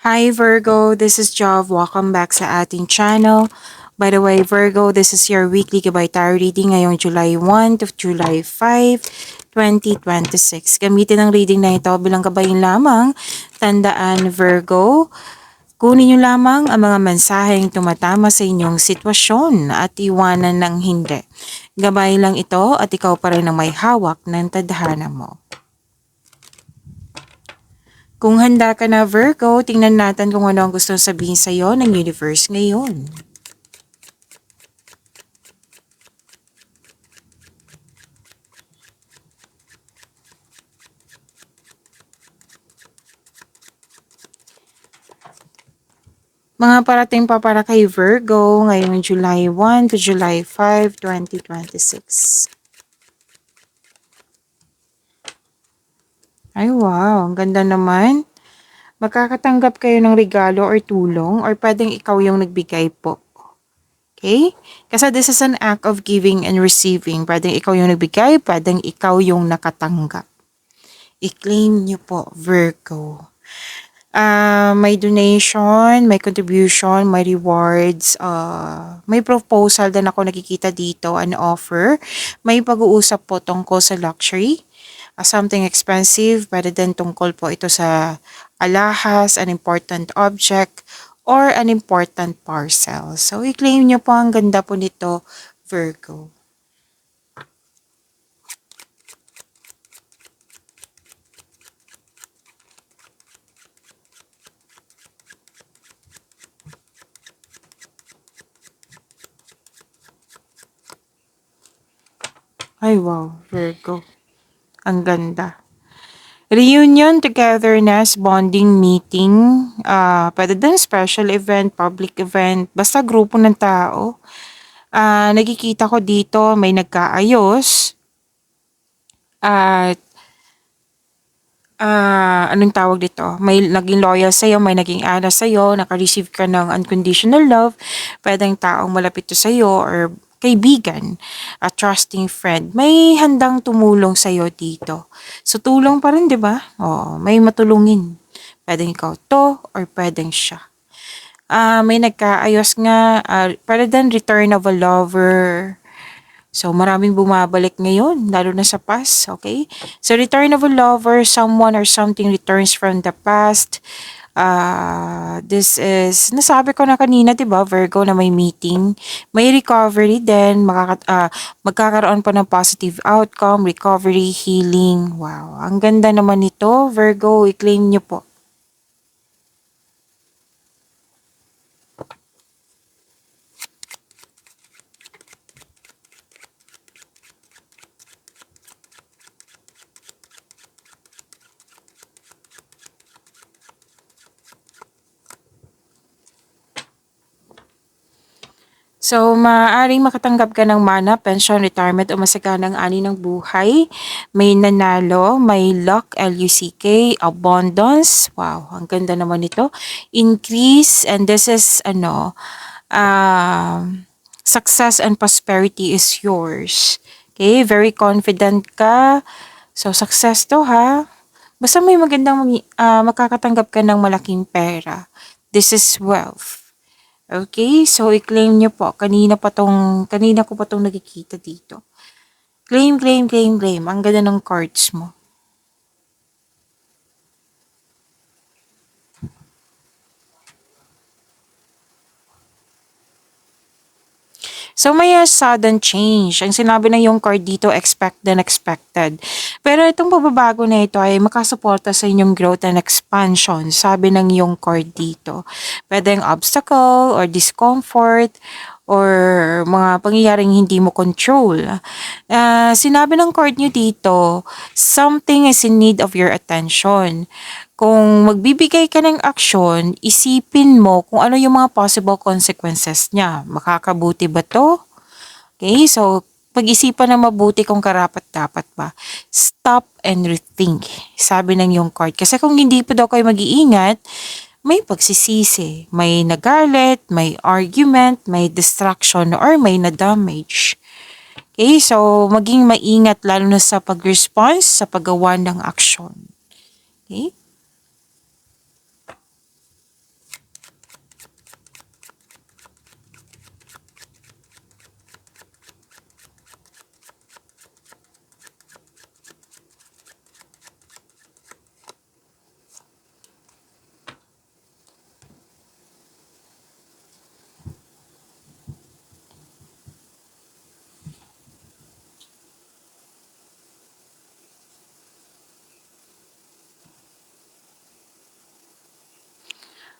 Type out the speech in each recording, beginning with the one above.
Hi Virgo, this is Jov. Welcome back sa ating channel. By the way, Virgo, this is your weekly Gabay Tarot reading ngayong July 1 to July 5, 2026. Gamitin ang reading na ito bilang gabayin lamang. Tandaan, Virgo, kunin niyo lamang ang mga mensaheng tumatama sa inyong sitwasyon at iwanan ng hindi. Gabay lang ito at ikaw pa rin ang may hawak ng tadhana mo. Kung handa ka na Virgo, tingnan natin kung ano ang gustong sabihin sa iyo ng universe ngayon. Mga parating pa para kay Virgo ngayong July 1 to July 5, 2026. Ay wow, ang ganda naman. Makakatanggap kayo ng regalo or tulong or pwedeng ikaw yung nagbigay po. Okay? Kasi this is an act of giving and receiving. Pwedeng ikaw yung nagbigay, pwedeng ikaw yung nakatanggap. I-claim niyo po, Virgo. May donation, may contribution, may rewards, may proposal din ako nakikita dito, an offer. May pag-uusap po tungkol sa luxury, something expensive, pwede din tungkol po ito sa alahas, an important object, or an important parcel. So, i-claim nyo po, ang ganda po nito, Virgo. Ay wow, Virgo. Ang ganda. Reunion, togetherness, bonding, meeting, pwede din special event, public event, basta grupo ng tao. Nakikita ko dito may nagkaayos at anong tawag dito? May naging loyal sa'yo, may naging honest sa'yo, naka-receive ka ng unconditional love, pwedeng taong malapit to sa'yo or kaibigan, a trusting friend, may handang tumulong sa'yo dito. So, tulong pa rin, di ba? Oo, may matulungin. Pwedeng ikaw to or pwedeng siya. May nagkaayos nga, pwede din return of a lover. So, maraming bumabalik ngayon, lalo na sa past, okay? So, return of a lover, someone or something returns from the past. This is, nasabi ko na kanina, diba, Virgo, na may meeting. May recovery din, magkakaroon pa ng positive outcome, recovery, healing. Wow, ang ganda naman nito, Virgo, i-claim nyo po. So, maaaring makatanggap ka ng mana, pension, retirement o masaganang ani ng buhay. May nanalo, may luck, L-U-C-K, abundance. Wow, ang ganda naman ito. Increase, and this is, success and prosperity is yours. Okay, very confident ka. So, success to ha. Basta may magandang makakatanggap ka ng malaking pera. This is wealth. Okay, so i-claim nyo po. Kanina ko pa tong nakikita dito. Claim, claim, claim, claim. Ang ganda ng cards mo. So, may sudden change. Ang sinabi ng yung card dito, expect the unexpected. Pero itong pagbabago na ito ay makasuporta sa inyong growth and expansion. Sabi ng yung card dito. Pwedeng obstacle or discomfort or mga pangyayaring hindi mo control. Sinabi ng card nyo dito, something is in need of your attention. Kung magbibigay ka ng aksyon, isipin mo kung ano yung mga possible consequences niya. Makakabuti ba to? Okay, so pag-isipan na mabuti kung karapat-dapat ba. Stop and rethink, sabi ng yung card. Kasi kung hindi pa daw kayo mag-iingat, may pagsisisi, may nagalit, may argument, may distraction, or may na-damage. Okay, so maging maingat lalo na sa pag-response, sa paggawa ng aksyon. Okay?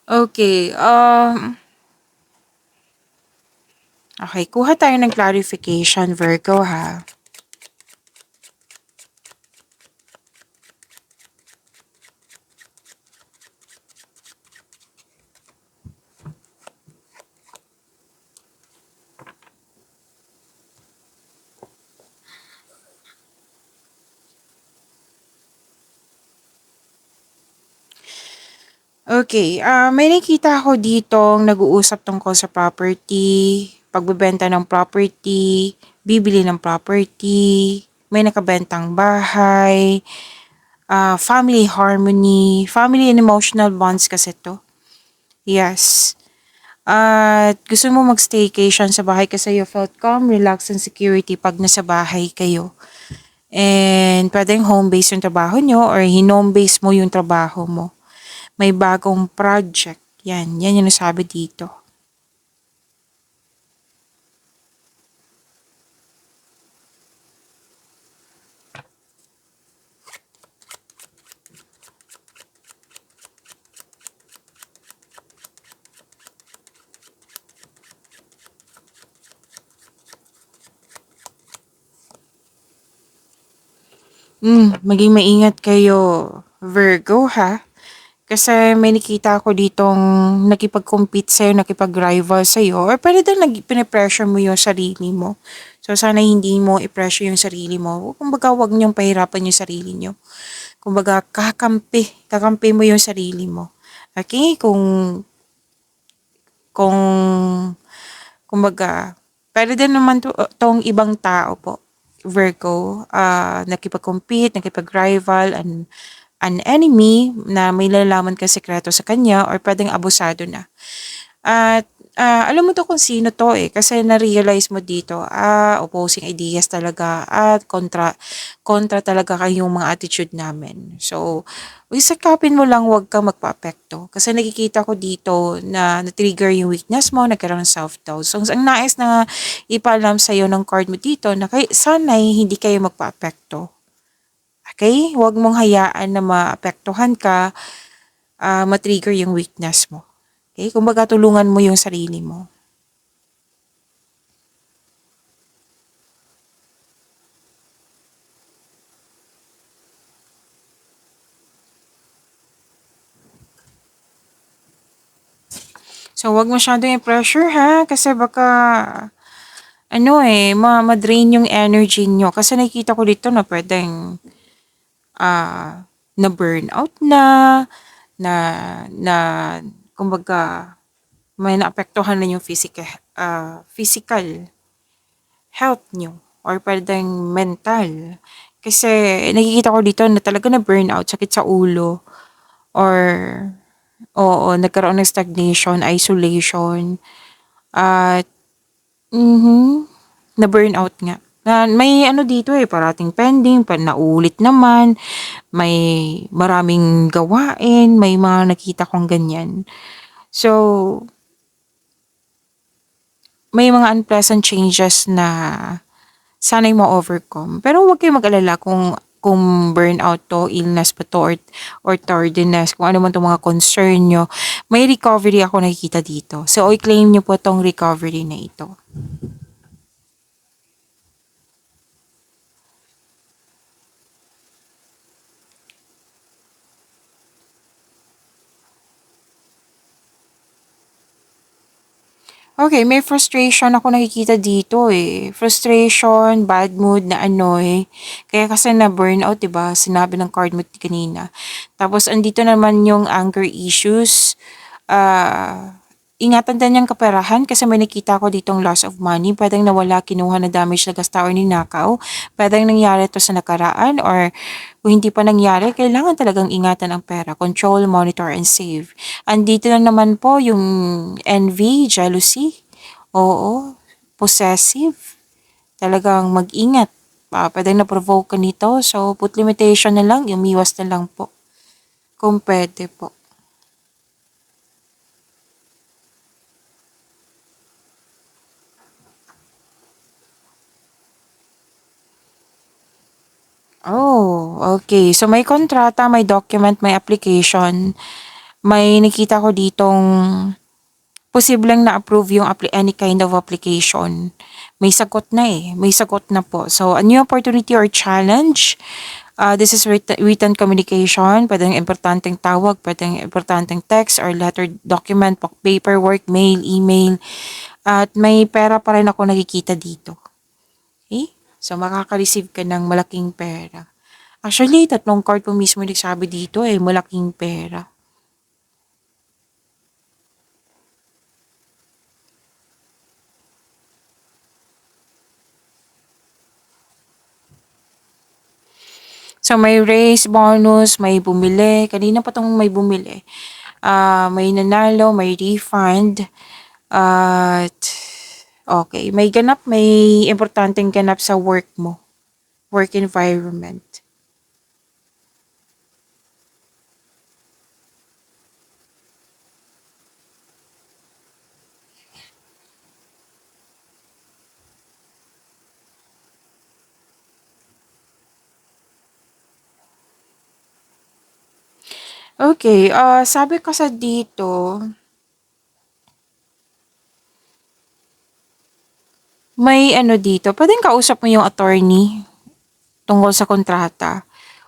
Okay, okay, kuha tayo ng clarification, Virgo, ha? Okay, may nakita ako ditong nag-uusap tungkol sa property, pagbebenta ng property, bibili ng property, may nakabentang bahay, family harmony, family and emotional bonds kasi to. Yes. At gusto mo mag-staycation sa bahay kasi you felt calm, relaxed, and security pag nasa bahay kayo. And pwedeng home base yung trabaho nyo or home base mo yung trabaho mo. May bagong project. Yan yung nasabi dito. Maging maingat kayo, Virgo, ha? Kasi may nakita ako ditong nakipag-compete sa'yo, nakipag-rival sa'yo, or pwede din pinipressure mo yung sarili mo. So, sana hindi mo i-pressure yung sarili mo. Kumbaga, wag niyong pahirapan yung sarili niyo. Kumbaga, kakampi mo yung sarili mo. Okay? Kung, kumbaga, pwede din naman tong ibang tao po. Virgo, nakipag-compete, nakipag-rival, an enemy na may nalalaman ka sekreto sa kanya or pwedeng abusado na. At alam mo to kung sino to eh kasi na-realize mo dito, opposing ideas talaga at kontra talaga kayong mga attitude namin. So, isakapin mo lang wag kang magpaapekto kasi nakikita ko dito na na-trigger yung weakness mo, nagkaroon ng self-doubt. So, ang nais na ipaalam sa'yo ng card mo dito na sana'y hindi kayo magpaapekto. Okay? Huwag mong hayaan na maapektuhan ka, matrigger yung weakness mo. Okay? Kumbaga tulungan mo yung sarili mo. So, huwag masyadong i-pressure ha, kasi baka, ma-drain yung energy nyo. Kasi nakikita ko dito na pwedeng, na-burnout na, na, kumbaga, may naapektuhan na yung physical health nyo or pwedeng mental. Kasi nakikita ko dito na talaga na burnout, sakit sa ulo or oo, nagkaroon ng stagnation, isolation at na burnout nga. Na may ano dito eh, parating pending, naulit naman, may maraming gawain, may mga nakita kong ganyan. So, may mga unpleasant changes na sana'y ma-overcome. Pero huwag kayong mag-alala kung burnout to, illness pa to, or tardiness, kung ano man itong mga concern nyo, may recovery ako nakikita dito. So, i-claim nyo po tong recovery na ito. Okay, may frustration ako nakikita dito eh. Frustration, bad mood, na annoy. Kaya kasi na burnout, 'di ba? Sinabi ng card mo kanina. Tapos andito naman yung anger issues. Ingatan din yung kaperahan kasi may nakita ko ditong loss of money. Pwedeng nawala, kinuha na damage na gasta or ninakaw. Pwedeng nangyari to sa nakaraan or kung hindi pa nangyari, kailangan talagang ingatan ang pera. Control, monitor, and save. Andito na naman po yung envy, jealousy. Oo, possessive. Talagang mag-ingat. Pwedeng na-provoke ka nito. So, put limitation na lang, umiwas na lang po. Kung pwede po. Oh, okay. So, may kontrata, may document, may application. May nakita ko ditong posibleng na-approve yung any kind of application. May sagot na eh. May sagot na po. So, a new opportunity or challenge. This is written communication. Pwedeng importanteng tawag, pwedeng importanteng text or letter document, paperwork, mail, email. At may pera pa rin ako nakikita dito. Okay? So, makaka-receive ka ng malaking pera. Actually, tatlong card po mismo nagsabi dito eh, malaking pera. So, may raise, bonus, may bumili. Kanina pa tong may bumili. May nanalo, may refund. At, okay. May ganap, may importanteng ganap sa work mo. Work environment. Okay, sabi ko sa dito, may ano dito, pwedeng kausap mo yung attorney tungkol sa kontrata.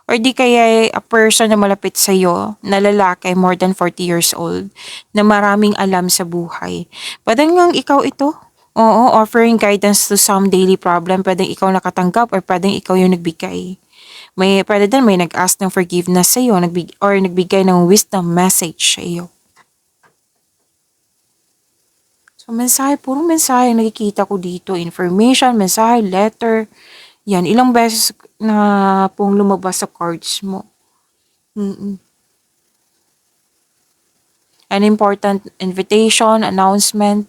Or di kaya a person na malapit sa'yo, na lalaki, more than 40 years old, na maraming alam sa buhay. Pwedeng ngang ikaw ito. Oo, offering guidance to some daily problem. Pwedeng ikaw nakatanggap or pwedeng ikaw yung nagbigay. Pwede din may nag-ask ng forgiveness sa'yo or nagbigay ng wisdom message sa iyo. So, mensahe, puro mensahe nakikita ko dito. Information, mensahe, letter. Yan, ilang beses na pong lumabas sa cards mo. An important invitation, announcement.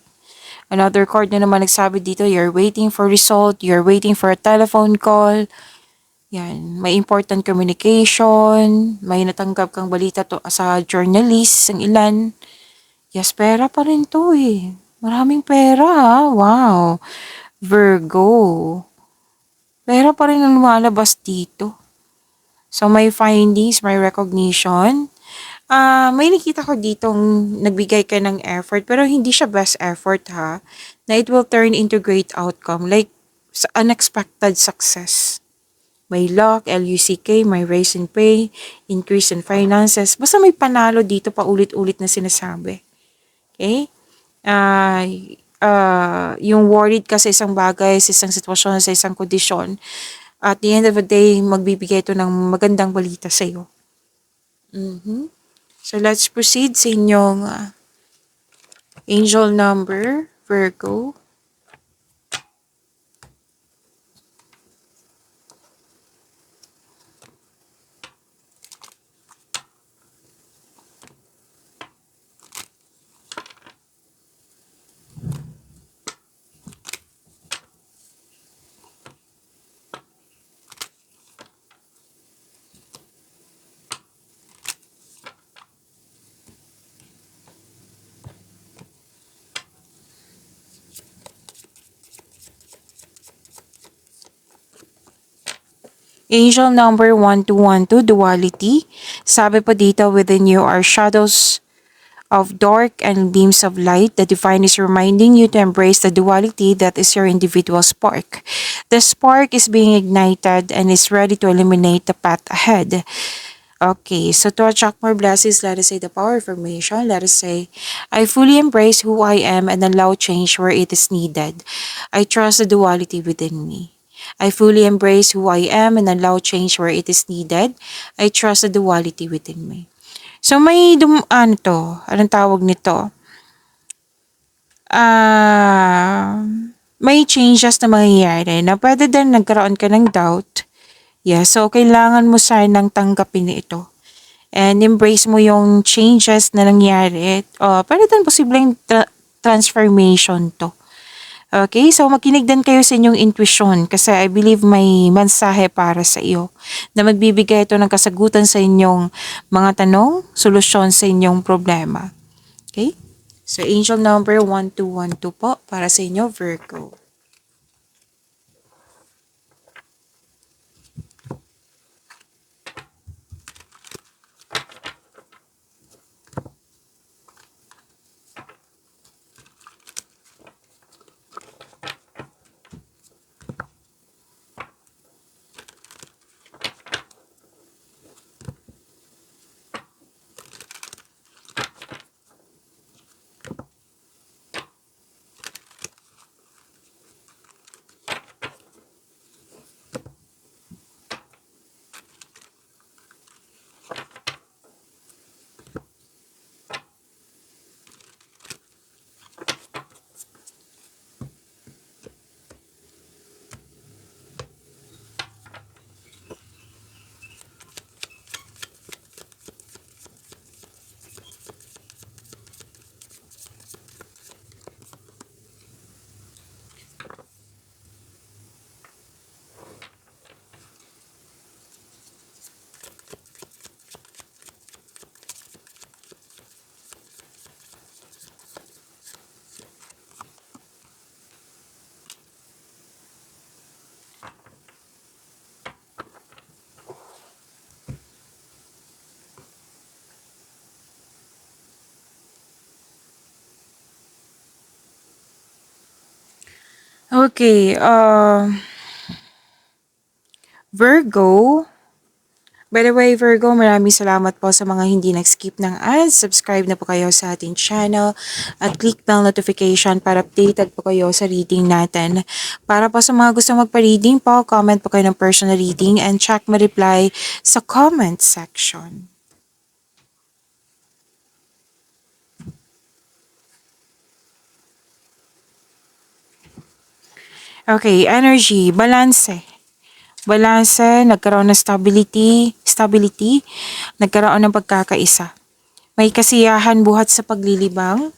Another card na naman nagsabi dito, you're waiting for result, you're waiting for a telephone call. Yan, may important communication, may natanggap kang balita to sa journalist, ang ilan. Yes, pera pa rin to eh. Maraming pera ha. Wow. Virgo. Pera pa rin ang lumalabas dito. So, may findings, may recognition. May nakita ko ditong nagbigay ka ng effort, pero hindi siya best effort ha. Na it will turn into great outcome, like unexpected success. May luck, LUCK, may raise in pay, increase in finances. Basta may panalo dito pa ulit-ulit na sinasabi. Okay? Yung worried ka sa isang bagay, sa isang sitwasyon, sa isang kondisyon, at the end of the day, magbibigay ito ng magandang balita sa iyo. So, let's proceed sa inyong angel number, Virgo. Angel number 1212, duality. Sabi po dito, within you are shadows of dark and beams of light. The divine is reminding you to embrace the duality that is your individual spark. The spark is being ignited and is ready to illuminate the path ahead. Okay, so to attract more blessings, let us say the power of affirmation. Let us say, I fully embrace who I am and allow change where it is needed. I trust the duality within me. I fully embrace who I am and allow change where it is needed. I trust the duality within me. So may ano to, anong tawag nito? May changes na mangyayari na pwede din nagkaroon ka ng doubt. Yeah, so kailangan mo sanang tanggapin ito. And embrace mo yung changes na nangyari. Pwede din posibleng transformation to. Okay, so makinig din kayo sa inyong intuition kasi I believe may mensahe para sa iyo na magbibigay ito ng kasagutan sa inyong mga tanong, solusyon sa inyong problema. Okay? So angel number 1212 po para sa inyo, Virgo. Okay, Virgo. By the way, Virgo, maraming salamat po sa mga hindi nag-skip ng ads. Subscribe na po kayo sa ating channel at click bell notification para updated po kayo sa reading natin. Para po sa mga gusto magpa-reading po, comment po kayo ng personal reading and check my reply sa comment section. Okay, energy, balanse. Balanse, nagkaroon ng stability, nagkaroon ng pagkakaisa. May kasiyahan buhat sa paglilibang.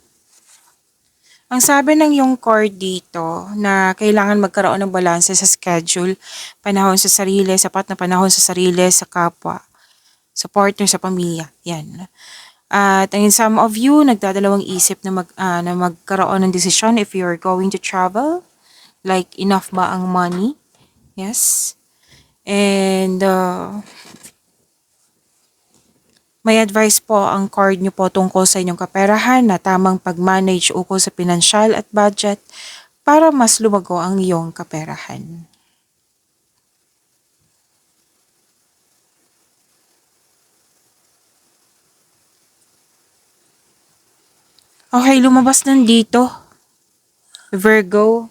Ang sabi ng yung card dito na kailangan magkaroon ng balanse sa schedule, panahon sa sarili, sapat na panahon sa sarili, sa kapwa, sa partner, sa pamilya. Yan. At in some of you, nagdadalawang isip na magkaroon ng desisyon if you're going to travel. Like, enough ba ang money? Yes. And may advice po ang card nyo po tungkol sa inyong kaperahan na tamang pag-manage ukol sa pinansyal at budget para mas lumago ang iyong kaperahan. Okay, lumabas nandito. Virgo.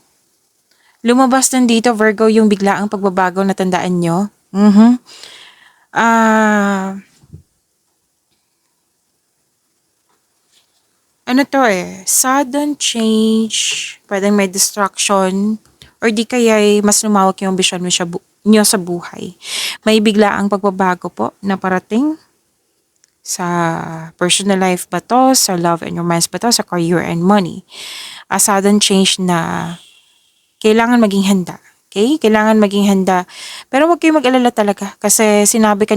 Lumabas nandito, Virgo, yung biglaang pagbabago na tandaan nyo. Ano to sudden change, pwedeng may distraction, or di kaya mas lumawak yung ambisyon mo nyo sa buhay. May biglaang pagbabago po na parating sa personal life ba to, sa love and romance ba to, sa career and money. A sudden change na kailangan maging handa. Okay? Kailangan maging handa. Pero huwag kayo mag-alala talaga kasi sinabi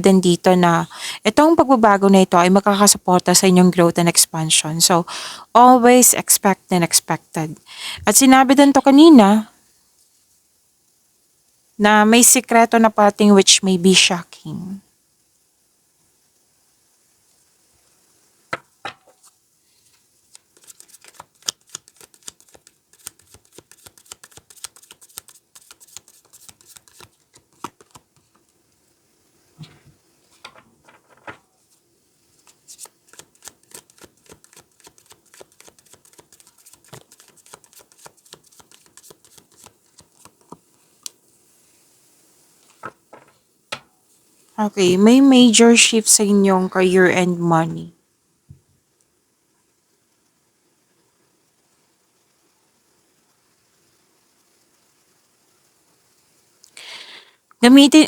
din dito na itong pagbabago na ito ay makakasuporta sa inyong growth and expansion. So, always expect the unexpected. At sinabi din to kanina na may sikreto na parating which may be shocking. Okay, may major shift sa inyong career and money.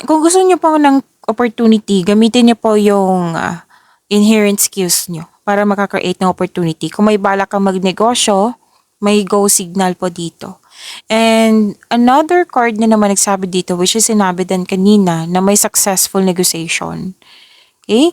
Kung gusto niyo po ng opportunity, gamitin niyo po yung inherent skills niyo para makaka-create ng opportunity. Kung may balak kang magnegosyo, may go signal po dito. And another card na naman nagsabi dito, which is sinabi din kanina, na may successful negotiation. Okay?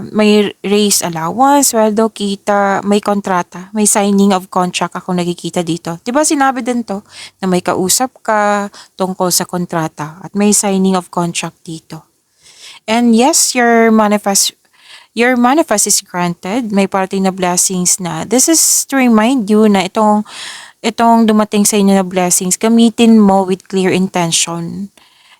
May raise allowance, sweldo, kita, may kontrata, may signing of contract ako nakikita dito. Diba sinabi din to na may kausap ka tungkol sa kontrata at may signing of contract dito. And yes, your manifest is granted. May parating na blessings na. This is to remind you na itong dumating sa inyo na blessings, gamitin mo with clear intention.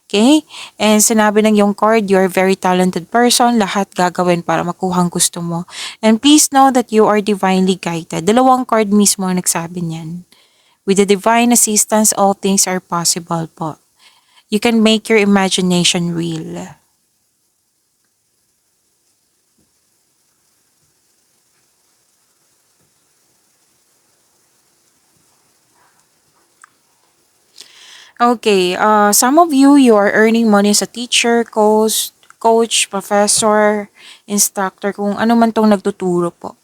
Okay? And sinabi ng yung card, you're a very talented person. Lahat gagawin para makuha ang gusto mo. And please know that you are divinely guided. Dalawang card mismo ang nagsabi niyan. With the divine assistance, all things are possible po. You can make your imagination real. Okay, some of you are earning money as a teacher, coach, professor, instructor, kung ano man tong nagtuturo po.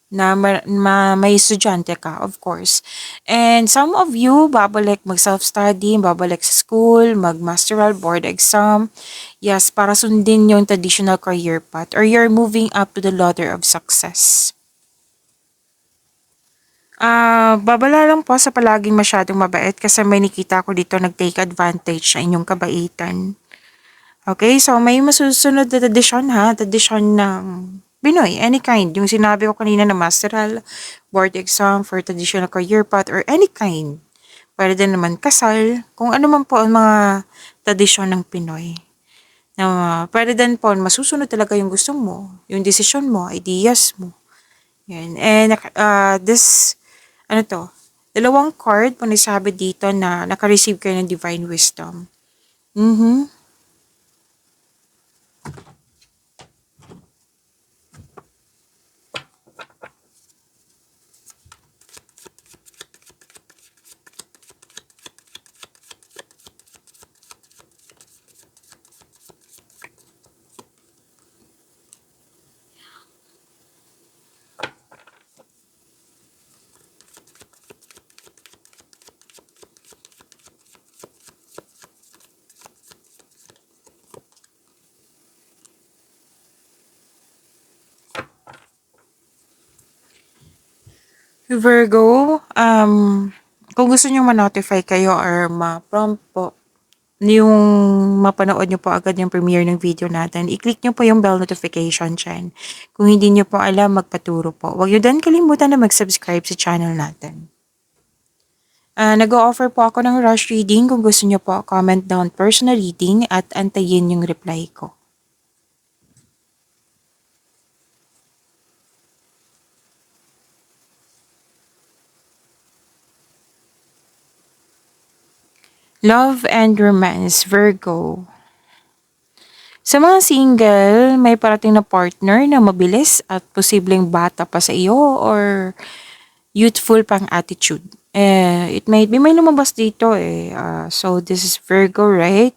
Na may estudyante ka, of course. And some of you, babalik mag-self-study, babalik sa school, mag-masteral board exam. Yes, para sundin yung traditional career path or you're moving up to the ladder of success. Babala lang po sa palaging masyadong mabait kasi may nakita ko dito nag-take advantage sa inyong kabaitan. Okay, so may masusunod na tradisyon ha, tradisyon ng Pinoy, any kind. Yung sinabi ko kanina na masteral, board exam for traditional career path or any kind. Pwede din naman kasal, kung ano man po ang mga tradisyon ng Pinoy. Na pwede din po masusunod talaga yung gusto mo, yung desisyon mo, ideas mo. Yan. And this, ano to, dalawang card po nasabi dito na naka-receive kayo ng divine wisdom. Mhm. Virgo, kung gusto niyo ma-notify kayo or ma-prompt po yung mapanood niyo po agad yung premiere ng video natin, i-click niyo po yung bell notification dyan. Kung hindi niyo po alam, magpaturo po. Huwag niyo din kalimutan na mag-subscribe sa channel natin. Nag-o-offer po ako ng rush reading. Kung gusto niyo po, comment down personal reading at antayin yung reply ko. Love and romance, Virgo. Sa mga single, may parating na partner na mabilis at posibleng bata pa sa iyo or youthful pang attitude. It might be may lumabas dito eh. So this is Virgo, right?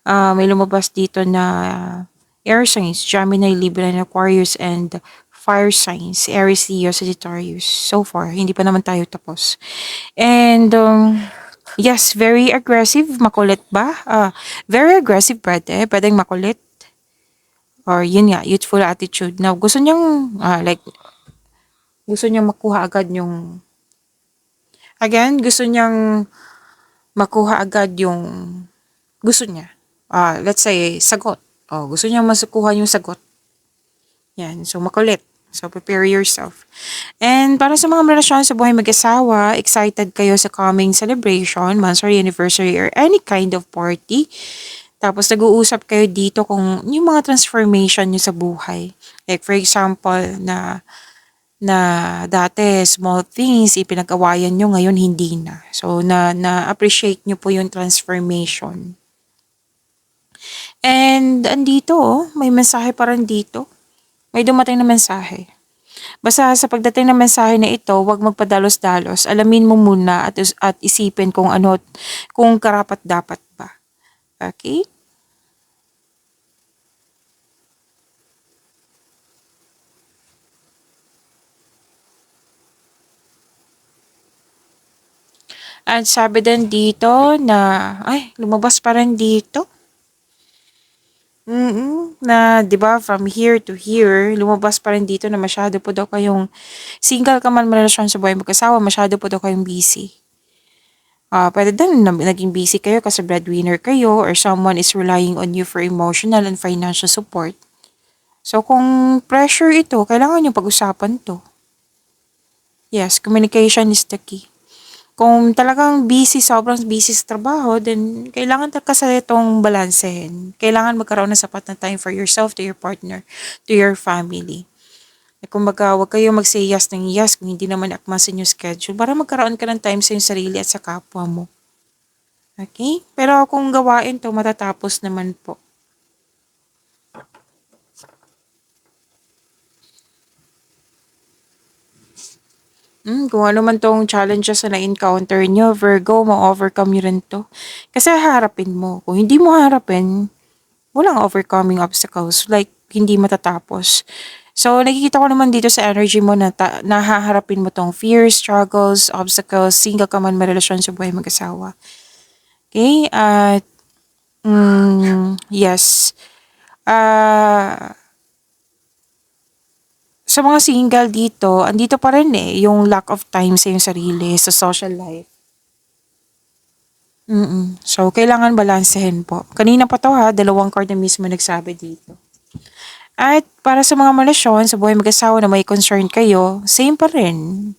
May lumabas dito na air signs, Gemini, Libra, and Aquarius, and fire signs, Aries, Leo, Sagittarius. So far, hindi pa naman tayo tapos. And yes, very aggressive, makulit ba? Very aggressive pwede, pwedeng makulit. Or yun nga, youthful attitude na gusto niyang gusto niyang makuha agad yung gusto niyang makuha agad yung gusto niya. Let's say, sagot. Gusto niyang makuha yung sagot. Yan, so makulit. So, prepare yourself. And para sa mga relasyon sa buhay mag-asawa, excited kayo sa coming celebration, monthsary, anniversary, or any kind of party. Tapos, nag-uusap kayo dito kung yung mga transformation nyo sa buhay. Like, for example, na dati small things ipinag-awayan nyo, ngayon hindi na. So, na-appreciate nyo po yung transformation. And, andito, may mensahe pa rin dito. May dumating na mensahe. Basta sa pagdating ng mensahe na ito, huwag magpadalos-dalos. Alamin mo muna at isipin kung ano, kung karapat-dapat ba. Okay? At sabi din dito na, lumabas pa rin dito. Na 'di ba from here to here, lumabas pa rin dito na masyado po daw kayong single ka man relasyon sa buhay mag-asawa, masyado po daw kayong busy. Pwede din na naging busy kayo kasi breadwinner kayo or someone is relying on you for emotional and financial support. So kung pressure ito, kailangan niyo pag-usapan 'to. Yes, communication is the key. Kung talagang busy, sobrang busy sa trabaho, then kailangan kasi itong balansehin. Kailangan magkaroon ng sapat na time for yourself, to your partner, to your family. Kumbaga, huwag kayo mag-say yes ng yes kung hindi naman akma sa inyong schedule para magkaroon ka ng time sa iyong sarili at sa kapwa mo. Okay? Pero kung gawain to, matatapos naman po. Kung ano man tong challenges na na-encounter nyo, Virgo, ma-overcome nyo rin to. Kasi harapin mo. Kung hindi mo harapin, walang overcoming obstacles. Like, hindi matatapos. So, nakikita ko naman dito sa energy mo na nahaharapin mo tong fears, struggles, obstacles, single ka man may relasyon sa buhay mag-asawa. Okay? At, yes. Sa mga single dito, andito pa rin yung lack of time sa yung sarili, sa social life. So, kailangan balansehin po. Kanina pa to ha, dalawang card na mismo nagsabi dito. At para sa mga relasyon sa buhay mag-asawa na may concern kayo, same pa rin.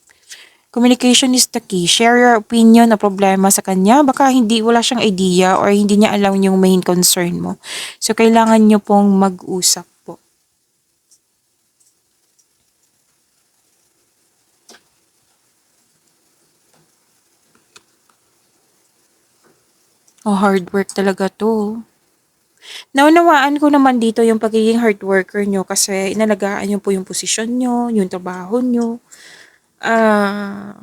Communication is the key. Share your opinion o problema sa kanya. Baka wala siyang idea or hindi niya alam yung main concern mo. So, kailangan nyo pong mag-usap po. Oh, hard work talaga to. Naunawaan ko naman dito yung pagiging hard worker nyo kasi inalagaan nyo po yung posisyon nyo, yung trabaho nyo. Ah,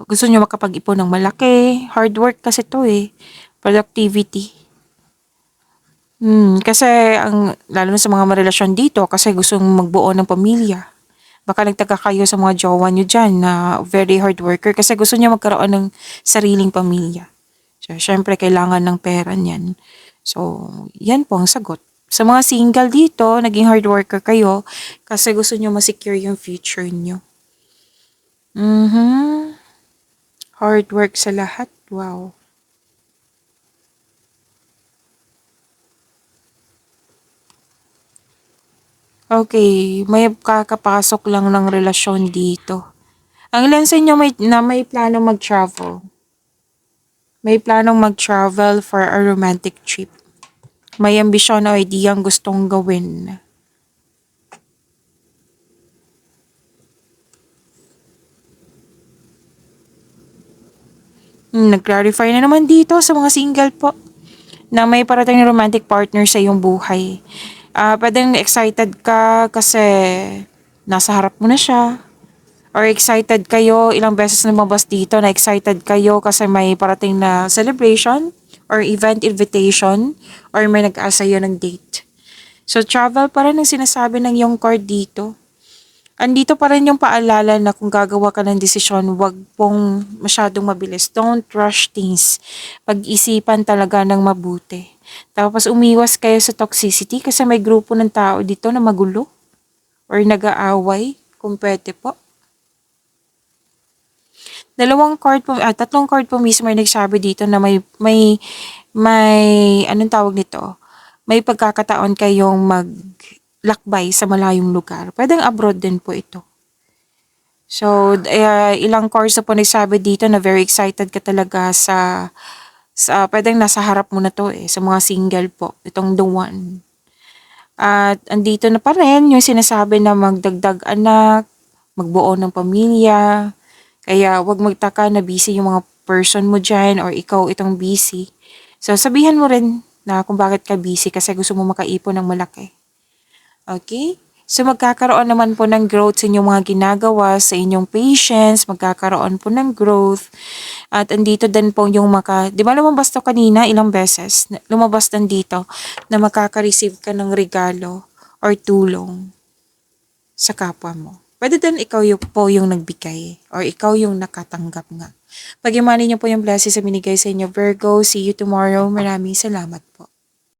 gusto nyo makapag-ipon ng malaki. Hard work kasi to eh. Productivity. Kasi lalo na sa mga marelasyon dito kasi gustong magbuo ng pamilya. Baka nagtaka kayo sa mga jowa nyo dyan na very hard worker kasi gusto niya magkaroon ng sariling pamilya. So, syempre, kailangan ng pera niyan. So, yan po ang sagot. Sa mga single dito, naging hard worker kayo kasi gusto nyo ma-secure yung future nyo. Hard work sa lahat. Wow. Okay, may kakapasok lang ng relasyon dito. Ang ilan sa inyo may plano mag-travel. May planong mag-travel for a romantic trip. May ambisyon o ideyang gustong gawin. Nag-clarify na naman dito sa mga single po na may parating na romantic partner sa iyong buhay. Pwedeng excited ka kasi nasa harap mo na siya. Or excited kayo, ilang beses lumabas dito na excited kayo kasi may parating na celebration or event invitation or may nag-asa yun ng date. So travel pa rin ang sinasabi ng yung card dito. Andito pa rin yung paalala na kung gagawa ka ng desisyon, wag pong masyadong mabilis. Don't rush things. Pag-isipan talaga ng mabuti. Tapos umiwas kayo sa toxicity kasi may grupo ng tao dito na magulo or nag-aaway kung pwede po. Tatlong card po mismo ay nagsabi dito na may, anong tawag nito? May pagkakataon kayong maglakbay sa malayong lugar. Pwedeng abroad din po ito. So, ilang cards na po nagsabi dito na very excited ka talaga pwedeng nasa harap mo na to sa mga single po, itong the one. At andito na pa rin yung sinasabi na magdagdag anak, magbuo ng pamilya. Kaya wag magtaka na busy yung mga person mo dyan or ikaw itong busy. So sabihan mo rin na kung bakit ka busy kasi gusto mo makaipon ng malaki. Okay? So magkakaroon naman po ng growth sa inyong mga ginagawa, sa inyong patience, magkakaroon po ng growth. At andito din po yung di ba lumabas to kanina ilang beses? Lumabas din dito na makaka-receive ka ng regalo or tulong sa kapwa mo. Pwede din ikaw yung nagbigay or ikaw yung nakatanggap nga. Pag-imani niyo po yung blessings sa binigay sa inyo, Virgo. See you tomorrow. Maraming salamat po.